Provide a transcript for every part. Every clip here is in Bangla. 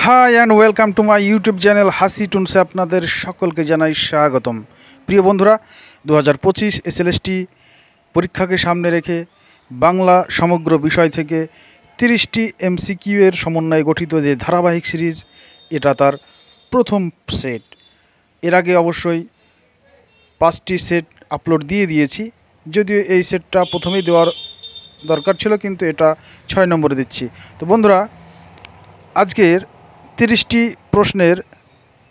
High and welcome to my YouTube channel হাসি টুনসে আপনাদের সকলকে জানাই স্বাগতম। প্রিয় বন্ধুরা, 2025 এসএলএসটি পরীক্ষাকে সামনে রেখে বাংলা সমগ্র বিষয় থেকে 30টি এমসিকিউ এর সমন্বয়ে গঠিত যে ধারাবাহিক সিরিজ, এটা তার প্রথম সেট। এর আগে অবশ্যই 5টি সেট আপলোড দিয়ে দিয়েছি, যদিও এই সেটটা প্রথমেই দেওয়ার দরকার ছিল, কিন্তু এটা 6 নম্বরে দিচ্ছি। তো বন্ধুরা, আজকের 30টি প্রশ্নের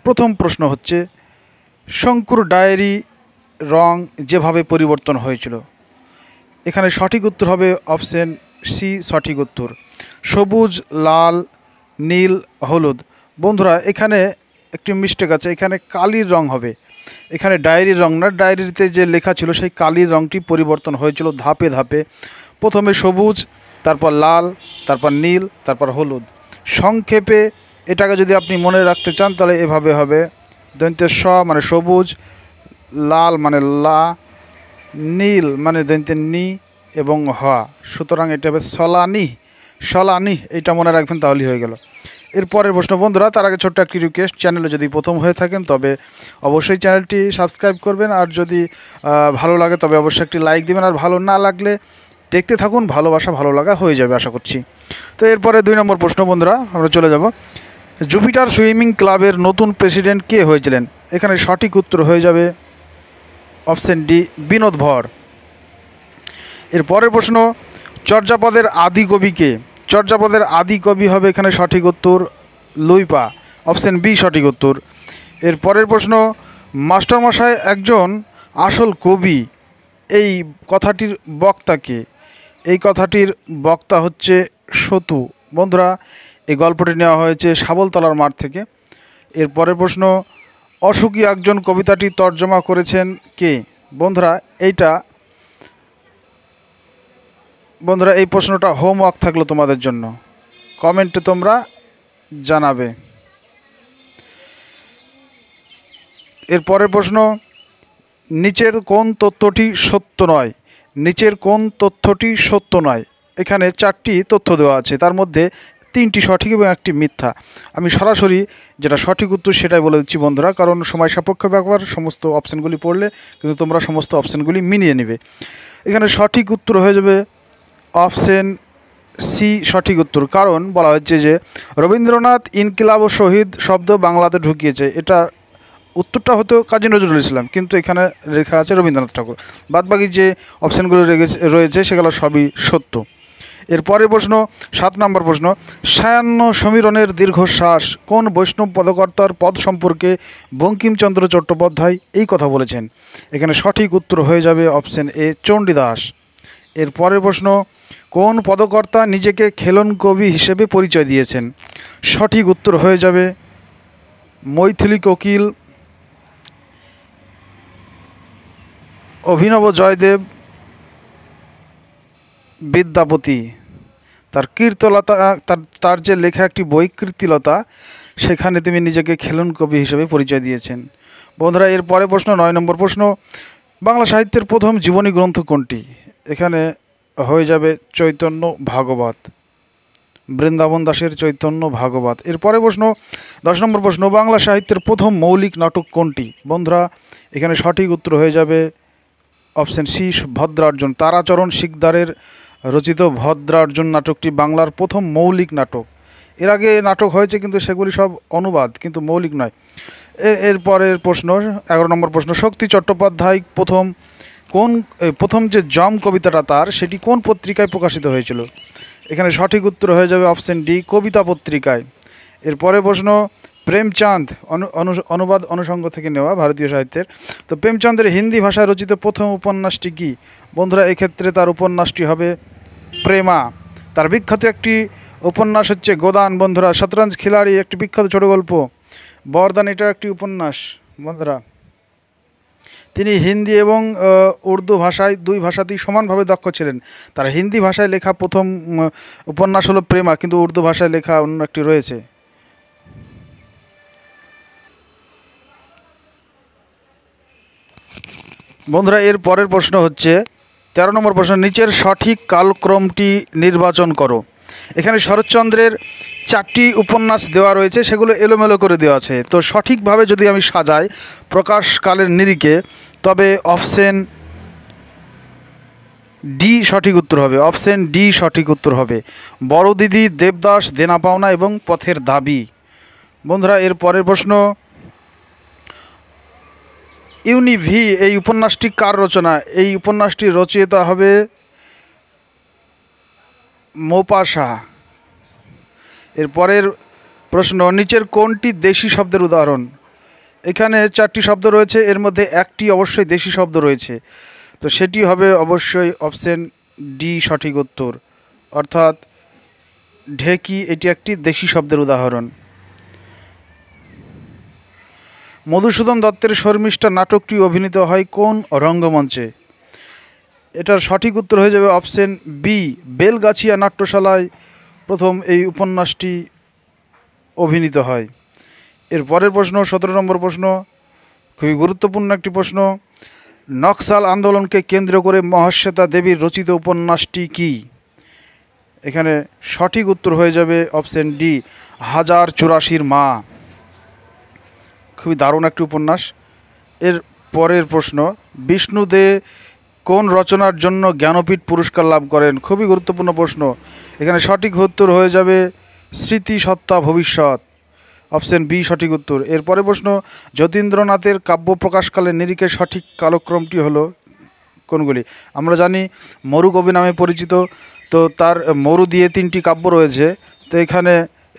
প্রথম প্রশ্ন হচ্ছে, শঙ্কুর ডায়েরি রং যেভাবে পরিবর্তন হয়েছিল। এখানে সঠিক উত্তর হবে অপশন সি, সঠিক উত্তর সবুজ, লাল, নীল, হলুদ। বন্ধুরা, এখানে একটি মিস্টেক আছে, এখানে কালির রং হবে, এখানে ডায়েরির রং না। ডায়েরিতে যে লেখা ছিল সেই কালির রংটি পরিবর্তন হয়েছিল ধাপে ধাপে। প্রথমে সবুজ, তারপর লাল, তারপর নীল, তারপর হলুদ। সংক্ষেপে এটাকে যদি আপনি মনে রাখতে চান তাহলে এভাবে হবে: দন্তের স মানে সবুজ, লাল মানে লা, নীল মানে দন্তের নি এবং হ। সুতরাং এটা হবে সলানি, সলানি। এটা মনে রাখবেন, তাহলেই হয়ে গেল। এরপরের প্রশ্ন বন্ধুরা, তার আগে ছোট্ট একটি রিকোয়েস্ট, চ্যানেলে যদি প্রথম হয়ে থাকেন তবে অবশ্যই চ্যানেলটি সাবস্ক্রাইব করবেন, আর যদি ভালো লাগে তবে অবশ্যই একটি লাইক দেবেন, আর ভালো না লাগলে দেখতে থাকুন, ভালোবাসা ভালো লাগা হয়ে যাবে আশা করছি। তো এরপরে 2 নম্বর প্রশ্ন বন্ধুরা, আমরা চলে যাব। জুপিটার সুইমিং ক্লাবের নতুন প্রেসিডেন্ট কে হয়েছিলেন? এখানে সঠিক উত্তর হয়ে যাবে অপশন ডি, বিনোদ ভর। এর পরের প্রশ্ন, চর্যাপদের আদি কবি কে? চর্যাপদের আদি কবি হবে এখানে সঠিক উত্তর লুইপা, অপশন বি সঠিক উত্তর। এর পরের প্রশ্ন, মাস্টারমশাই একজন আসল কবি, এই কথাটির বক্তা কে? এই কথাটির বক্তা হচ্ছে সতু। বন্ধুরা, এই গল্পটি নেওয়া হয়েছে শাবলতলার মাঠ থেকে। এর পরের প্রশ্ন, অসুখী একজন কবিতাটি তর্জমা করেছেন কে? বন্ধুরা এই প্রশ্নটা হোমওয়ার্ক থাকলো তোমাদের জন্য, কমেন্টে তোমরা জানাবে। এর পরের প্রশ্ন, নিচের কোন তথ্যটি সত্য নয়? নিচের কোন তথ্যটি সত্য নয়? এখানে 4টি তথ্য দেওয়া আছে, তার মধ্যে 3টি সঠিক এবং 1টি মিথ্যা। আমি সরাসরি যেটা সঠিক উত্তর সেটাই বলে দিচ্ছি বন্ধুরা, কারণ সময় সাপেক্ষ ব্যাপার, সমস্ত অপশানগুলি পড়লে কিন্তু তোমরা সমস্ত অপশানগুলি মিলিয়ে নেবে। এখানে সঠিক উত্তর হয়ে যাবে অপশন সি সঠিক উত্তর, কারণ বলা হচ্ছে যে রবীন্দ্রনাথ ইনকিলাব ও শহীদ শব্দ বাংলাতে ঢুকিয়েছে। এটা উত্তরটা হতো কাজী নজরুল ইসলাম, কিন্তু এখানে লেখা আছে রবীন্দ্রনাথ ঠাকুর। বাদবাকি যে অপশানগুলো রয়েছে সেগুলো সবই সত্য। এর পরের প্রশ্ন, 7 নম্বর প্রশ্ন, সায়াহ্ন সমীরণের দীর্ঘশ্বাস কোন বৈষ্ণব পদকর্তার পদ সম্পর্কে বঙ্কিমচন্দ্র চট্টোপাধ্যায় এই কথা বলেছেন? এখানে সঠিক উত্তর হয়ে যাবে অপশন এ, চণ্ডীদাস। এর পরের প্রশ্ন, কোন পদকর্তা নিজেকে খেলন কবি হিসেবে পরিচয় দিয়েছেন? সঠিক উত্তর হয়ে যাবে মৈথিলী কোকিল, অভিনব জয়দেব, বিদ্যাপতি। তার কীর্তলতা, তার যে লেখা একটি বই কীর্তিলতা, সেখানে তিনি নিজেকে খেলন কবি হিসেবে পরিচয় দিয়েছেন। বন্ধুরা, এর পরে প্রশ্ন 9 নম্বর প্রশ্ন, বাংলা সাহিত্যের প্রথম জীবনী গ্রন্থ কোনটি? এখানে হয়ে যাবে চৈতন্য ভাগবত, বৃন্দাবন দাসের চৈতন্য ভাগবত। এর পরে প্রশ্ন 10 নম্বর প্রশ্ন, বাংলা সাহিত্যের প্রথম মৌলিক নাটক কোনটি? বন্ধুরা, এখানে সঠিক উত্তর হয়ে যাবে অপশন সি, ভদ্রার্জুন। তারাচরণ শিকদারের রচিত ভদ্রার্জুন নাটকটি বাংলার প্রথম মৌলিক নাটক। এর আগে নাটক হয়েছে, কিন্তু সেগুলি সব অনুবাদ, কিন্তু মৌলিক নয়। এরপরের প্রশ্ন 11 নম্বর প্রশ্ন, শক্তি চট্টোপাধ্যায় প্রথম যে জম কবিতাটা তার, সেটি কোন পত্রিকায় প্রকাশিত হয়েছিল? এখানে সঠিক উত্তর হয়ে যাবে অপশন ডি, কবিতা পত্রিকায়। এরপরে প্রশ্ন, প্রেমচাঁদ অনুবাদ অনুষঙ্গ থেকে নেওয়া ভারতীয় সাহিত্যের। তো প্রেমচাঁদের হিন্দি ভাষায় রচিত প্রথম উপন্যাসটি কি? বন্ধুরা, এক্ষেত্রে তার উপন্যাসটি হবে প্রেমা। তার বিখ্যাত একটি উপন্যাস হচ্ছে গোদান। বন্ধুরা, শতরঞ্জ খিলাড়ি একটি বিখ্যাত ছোট গল্প। বরদান, এটা একটি উপন্যাস। বন্ধুরা, তিনি হিন্দি এবং উর্দু ভাষায়, 2 ভাষাতেই সমানভাবে দক্ষ ছিলেন। তার হিন্দি ভাষায় লেখা প্রথম উপন্যাস হলো প্রেমা, কিন্তু উর্দু ভাষায় লেখা অন্য একটি রয়েছে। বন্ধুরা, এর পরের প্রশ্ন হচ্ছে 13 নম্বর প্রশ্ন, নিচের সঠিক কালক্রমটি নির্বাচন করো। এখানে শরৎচন্দ্রের 4টি উপন্যাস দেওয়া রয়েছে, সেগুলো এলোমেলো করে দেওয়া আছে। তো সঠিকভাবে যদি আমি সাজাই প্রকাশকালের নিরিখে, তবে অপশন ডি সঠিক উত্তর হবে। অপশন ডি সঠিক উত্তর হবে। বড় দিদি, দেবদাস, দেনা পাওনা এবং পথের দাবি। বন্ধুরা, এর পরের প্রশ্ন, ইউনিভি এই উপন্যাসটি কার রচনা? এই উপন্যাসটি রচয়িতা হবে মোপাসা। এর পরের প্রশ্ন, নিচের কোনটি দেশি শব্দের উদাহরণ? এখানে 4টি শব্দ রয়েছে, এর মধ্যে একটি অবশ্যই দেশি শব্দ রয়েছে, তো সেটি হবে অবশ্যই অপশন ডি সঠিক উত্তর, অর্থাৎ ঢেকি এটি একটি দেশি শব্দের উদাহরণ। মধুসূদন দত্তের শর্মিষ্ঠা নাটকটি অভিনীত হয় কোন রঙ্গমঞ্চে? এটার সঠিক উত্তর হয়ে যাবে অপশন বি, বেলগাছিয়া নাট্যশালায় প্রথম এই উপন্যাসটি অভিনীত হয়। এর পরের প্রশ্ন, 17 নম্বর প্রশ্ন, খুবই গুরুত্বপূর্ণ একটি প্রশ্ন। নকশাল আন্দোলনকে কেন্দ্র করে মহাশ্বেতা দেবীর রচিত উপন্যাসটি কি? এখানে সঠিক উত্তর হয়ে যাবে অপশন ডি, 1084 মা। খুবই দারুণ একটি উপন্যাস। এর পরের প্রশ্ন, বিষ্ণু দে কোন রচনার জন্য জ্ঞানপীঠ পুরস্কার লাভ করেন? খুবই গুরুত্বপূর্ণ প্রশ্ন। এখানে সঠিক উত্তর হয়ে যাবে স্মৃতি সত্তা ভবিষ্যৎ, অপশন বি সঠিক উত্তর। এরপরে প্রশ্ন, যতীন্দ্রনাথের কাব্য প্রকাশকালের নিরিখে সঠিক কালক্রমটি হলো কোনগুলি? আমরা জানি মরু কবি নামে পরিচিত, তো তার মরু দিয়ে 3টি কাব্য রয়েছে, তো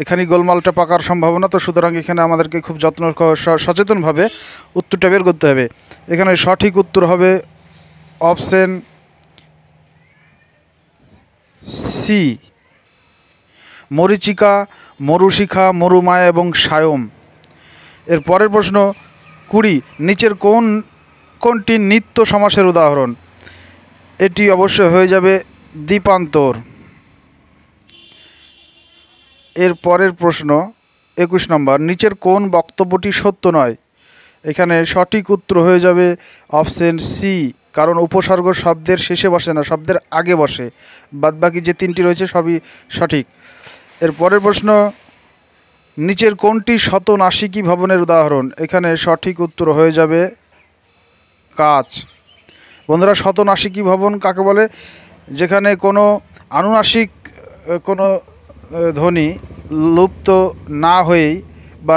এখানেই গোলমালটা পাকার সম্ভাবনা, তো সুতরাং এখানে আমাদেরকে খুব সচেতনভাবে উত্তরটা বের করতে হবে। এখানে সঠিক উত্তর হবে অপশন সি, মরীচিকা, মরুশিখা, মরুমায়া এবং সায়ম। এর পরের প্রশ্ন 20, নিচের কোনটি নিত্য সমাসের উদাহরণ? এটি অবশ্যই হয়ে যাবে দ্বীপান্তর। এর পরের প্রশ্ন 21 নম্বর, নিচের কোন বক্তব্যটি সত্য নয়? এখানে সঠিক উত্তর হয়ে যাবে অপশন সি, কারণ উপসর্গ শব্দের শেষে বসে না, শব্দের আগে বসে। বাদবাকি যে 3টি রয়েছে সবই সঠিক। এর পরের প্রশ্ন, নিচের কোনটি শতনাসিকী ভবনের উদাহরণ? এখানে সঠিক উত্তর হয়ে যাবে কাচ। বন্ধুরা, শতনাসিকী ভবন কাকে বলে? যেখানে কোনো আনুনাসিক কোনো ধ্বনি লুপ্ত না হয়েই বা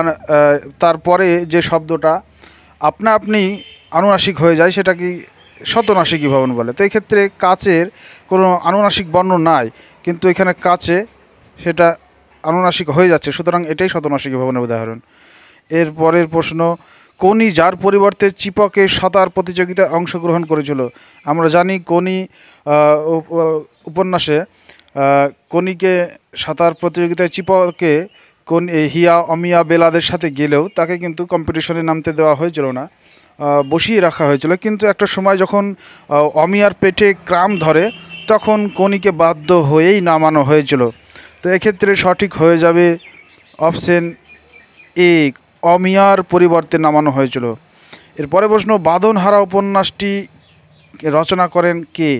তারপরে যে শব্দটা আপনা আপনি আনুনাসিক হয়ে যায়, সেটা কি শতনাসিকী ভবন বলে। তো এক্ষেত্রে কাচের কোনো আনুনাসিক বর্ণ নাই, কিন্তু এখানে কাচে সেটা আনুনাসিক হয়ে যাচ্ছে, সুতরাং এটাই শতনাসিকী ভবনের উদাহরণ। এর পরের প্রশ্ন, কোনি যার পরিবর্তে চিপকে সাঁতার প্রতিযোগিতায় অংশগ্রহণ করেছিল? আমরা জানি কোনি উপন্যাসে কোনিকে সাঁতার প্রতিযোগিতায় চিপকে হিয়া অমিয়া বেলাদের সাথে গেলেও তাকে কিন্তু কম্পিটিশনে নামতে দেওয়া হয়েছিল না, বসিয়ে রাখা হয়েছিল। কিন্তু একটা সময় যখন অমিয়ার পেটে ক্রাম ধরে, তখন কোনিকে বাধ্য হয়েই নামানো হয়েছিল। তো এক্ষেত্রে সঠিক হয়ে যাবে অপশন এ, অমিয়ার পরিবর্তে নামানো হয়েছিল। এরপরে প্রশ্ন, বাঁধনহারা উপন্যাসটি রচনা করেন কে?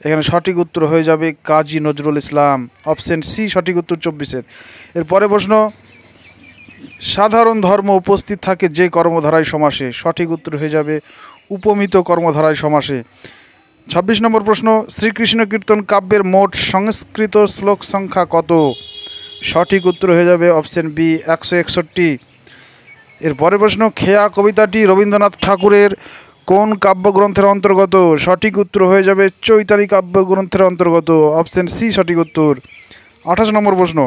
এখানে সঠিক উত্তর হয়ে যাবে কাজী নজরুল ইসলাম, অপশন সি সঠিক উত্তর 24-এর। এরপরে প্রশ্ন, সাধারণ ধর্ম উপস্থিত থাকে যে কর্মধারায় সমাসে? সঠিক উত্তর হয়ে যাবে উপমিত কর্মধারায় সমাসে। 26 নম্বর প্রশ্ন, শ্রীকৃষ্ণ কীর্তন কাব্যের মোট সংস্কৃত শ্লোক সংখ্যা কত? সঠিক উত্তর হয়ে যাবে অপশন বি 161। এরপরে প্রশ্ন, খেয়া কবিতাটি রবীন্দ্রনাথ ঠাকুরের কোন কাব্যগ্রন্থের অন্তর্গত? সঠিক উত্তর হয়ে যাবে চৈতালি কাব্যগ্রন্থের অন্তর্গত, অপশন সি সঠিক উত্তর। 28 নম্বর প্রশ্ন,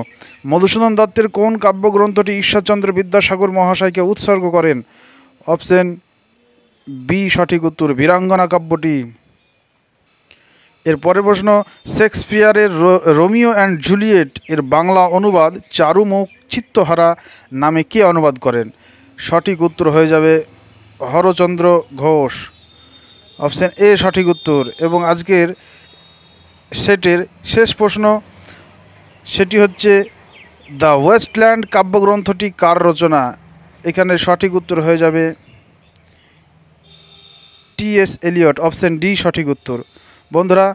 মধুসূদন দত্তের কোন কাব্যগ্রন্থটি ঈশ্বরচন্দ্র বিদ্যাসাগর মহাশয়কে উৎসর্গ করেন? অপশন বি সঠিক উত্তর, বীরাঙ্গনা কাব্যটি। এরপরে প্রশ্ন, শেক্সপিয়ারের রোমিও অ্যান্ড জুলিয়েট এর বাংলা অনুবাদ চারুমুখ চিত্তহারা নামে কে অনুবাদ করেন? সঠিক উত্তর হয়ে যাবে হরচন্দ্র ঘোষ, অপশন এ সঠিক উত্তর। এবং আজকের সেটের শেষ প্রশ্ন, সেটি হচ্ছে দ্য ওয়েস্টল্যান্ড কাব্যগ্রন্থটি কার রচনা? এখানে সঠিক উত্তর হয়ে যাবে টি.এস. এলিয়ট, অপশন ডি সঠিক উত্তর। বন্ধুরা,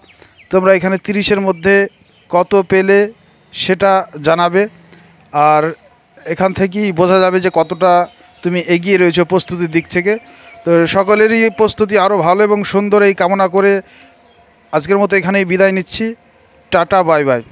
তোমরা এখানে 30-এর মধ্যে কত পেলে সেটা জানাবে। আর এখান থেকেই বোঝা যাবে যে কতটা তুমি এগিয়ে রয়েছো প্রস্তুতির দিক থেকে। তো সকলেরই প্রস্তুতি আরও ভালো এবং সুন্দর এই কামনা করে আজকের মতো এখানেই বিদায় নিচ্ছি। Tata, bye bye.